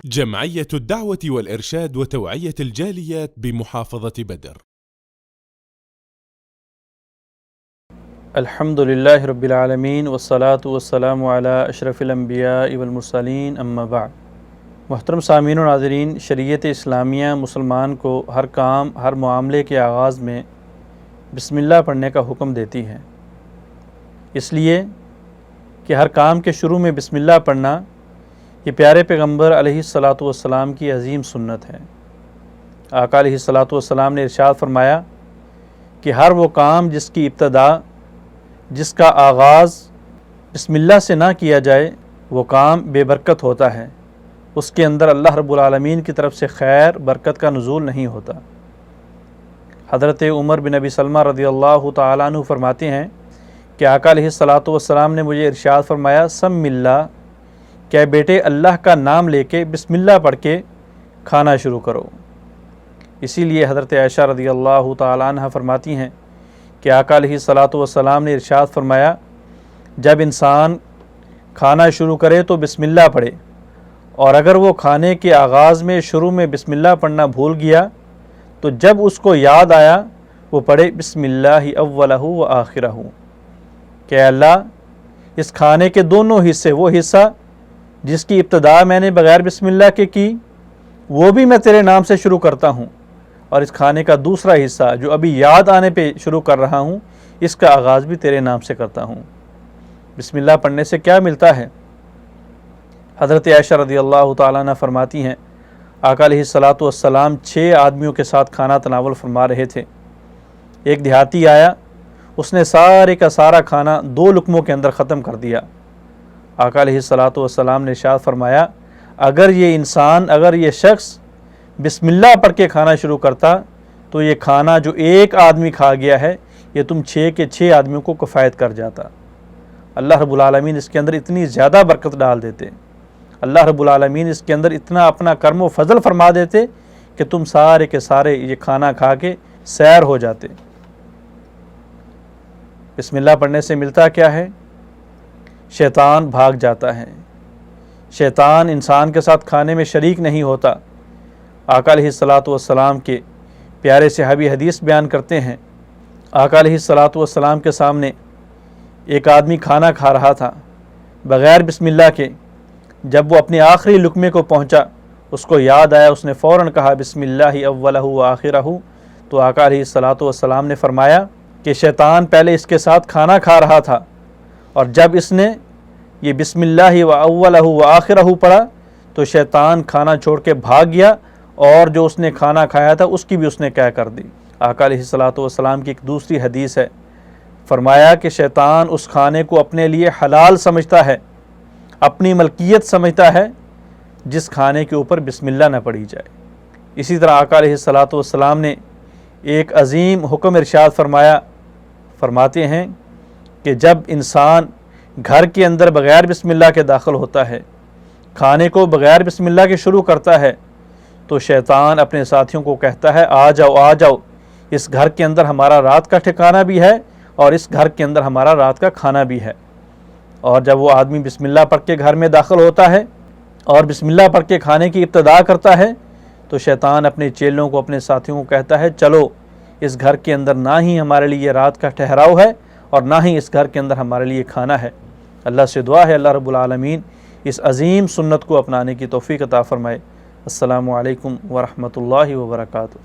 جمعية الدعوة والإرشاد وتوعية الجاليات بمحافظة بدر. الحمد للہ رب العالمین والصلاة والسلام علی اشرف الانبیاء والمرسلین اما بعد۔ محترم سامعین و ناظرین، شریعت اسلامیہ مسلمان کو ہر کام، ہر معاملے کے آغاز میں بسم اللہ پڑھنے کا حکم دیتی ہے، اس لیے کہ ہر کام کے شروع میں بسم اللہ پڑھنا یہ پیارے پیغمبر علیہ الصلاۃ والسلام کی عظیم سنت ہے۔ آقا علیہ الصلاۃ والسلام نے ارشاد فرمایا کہ ہر وہ کام جس کی ابتدا، جس کا آغاز بسم اللہ سے نہ کیا جائے، وہ کام بے برکت ہوتا ہے، اس کے اندر اللہ رب العالمین کی طرف سے خیر برکت کا نزول نہیں ہوتا۔ حضرت عمر بن ابی سلمہ رضی اللہ تعالیٰ عنہ فرماتے ہیں کہ آقا علیہ الصلاۃ والسلام نے مجھے ارشاد فرمایا، سم اللہ، کہ بیٹے اللہ کا نام لے کے بسم اللہ پڑھ کے کھانا شروع کرو۔ اسی لیے حضرت عائشہ رضی اللہ تعالیٰ عنہ فرماتی ہیں کہ آقا علیہ الصلاۃ والسلام نے ارشاد فرمایا، جب انسان کھانا شروع کرے تو بسم اللہ پڑھے، اور اگر وہ کھانے کے آغاز میں شروع میں بسم اللہ پڑھنا بھول گیا تو جب اس کو یاد آیا وہ پڑھے بسم اللہ اولہ و آخرہ، کہ اللہ اس کھانے کے دونوں حصے، وہ حصہ جس کی ابتدا میں نے بغیر بسم اللہ کے کی وہ بھی میں تیرے نام سے شروع کرتا ہوں، اور اس کھانے کا دوسرا حصہ جو ابھی یاد آنے پہ شروع کر رہا ہوں اس کا آغاز بھی تیرے نام سے کرتا ہوں۔ بسم اللہ پڑھنے سے کیا ملتا ہے؟ حضرت عائشہ رضی اللہ تعالیٰ عنہ فرماتی ہیں، آقا علیہ الصلاۃ والسلام 6 آدمیوں کے ساتھ کھانا تناول فرما رہے تھے۔ ایک دیہاتی آیا، اس نے سارے کا سارا کھانا 2 لقموں کے اندر ختم کر دیا۔ آقا علیہ الصلاۃ والسلام نے ارشاد فرمایا، اگر یہ شخص بسم اللہ پڑھ کے کھانا شروع کرتا تو یہ کھانا جو ایک آدمی کھا گیا ہے یہ تم 6 کے 6 آدمیوں کو کفایت کر جاتا۔ اللہ رب العالمین اس کے اندر اتنی زیادہ برکت ڈال دیتے، اللہ رب العالمین اس کے اندر اتنا اپنا کرم و فضل فرما دیتے کہ تم سارے کے سارے یہ کھانا کھا کے سیر ہو جاتے۔ بسم اللہ پڑھنے سے ملتا کیا ہے؟ شیطان بھاگ جاتا ہے، شیطان انسان کے ساتھ کھانے میں شریک نہیں ہوتا۔ آقا علیہ الصلاۃ والسلام کے پیارے صحابی حدیث بیان کرتے ہیں، آقا علیہ الصلاۃ والسلام کے سامنے ایک آدمی کھانا کھا رہا تھا بغیر بسم اللہ کے۔ جب وہ اپنے آخری لقمے کو پہنچا اس کو یاد آیا، اس نے فوراً کہا بسم اللہ اولہ و آخرہ، تو آقا علیہ الصلاۃ والسلام نے فرمایا کہ شیطان پہلے اس کے ساتھ کھانا کھا رہا تھا، اور جب اس نے یہ بسم اللہ و اولہ و آخرہ پڑھا تو شیطان کھانا چھوڑ کے بھاگ گیا، اور جو اس نے کھانا کھایا تھا اس کی بھی اس نے کیا کر دی۔ آقا علیہ الصلاۃ والسلام کی ایک دوسری حدیث ہے، فرمایا کہ شیطان اس کھانے کو اپنے لیے حلال سمجھتا ہے، اپنی ملکیت سمجھتا ہے جس کھانے کے اوپر بسم اللہ نہ پڑھی جائے۔ اسی طرح آقا علیہ الصلاۃ والسلام نے ایک عظیم حکم ارشاد فرمایا، فرماتے ہیں کہ جب انسان گھر کے اندر بغیر بسم اللہ کے داخل ہوتا ہے، کھانے کو بغیر بسم اللہ کے شروع کرتا ہے، تو شیطان اپنے ساتھیوں کو کہتا ہے آ جاؤ آ جاؤ، اس گھر کے اندر ہمارا رات کا ٹھکانہ بھی ہے اور اس گھر کے اندر ہمارا رات کا کھانا بھی ہے۔ اور جب وہ آدمی بسم اللہ پڑھ کے گھر میں داخل ہوتا ہے اور بسم اللہ پڑھ کے کھانے کی ابتدا کرتا ہے تو شیطان اپنے چیلوں کو، اپنے ساتھیوں کو کہتا ہے چلو اس گھر کے اندر نہ ہی ہمارے لیے رات کا ٹھہراؤ ہے اور نہ ہی اس گھر کے اندر ہمارے لیے کھانا ہے۔ اللہ سے دعا ہے اللہ رب العالمین اس عظیم سنت کو اپنانے کی توفیق عطا فرمائے۔ السلام علیکم ورحمۃ اللہ وبرکاتہ۔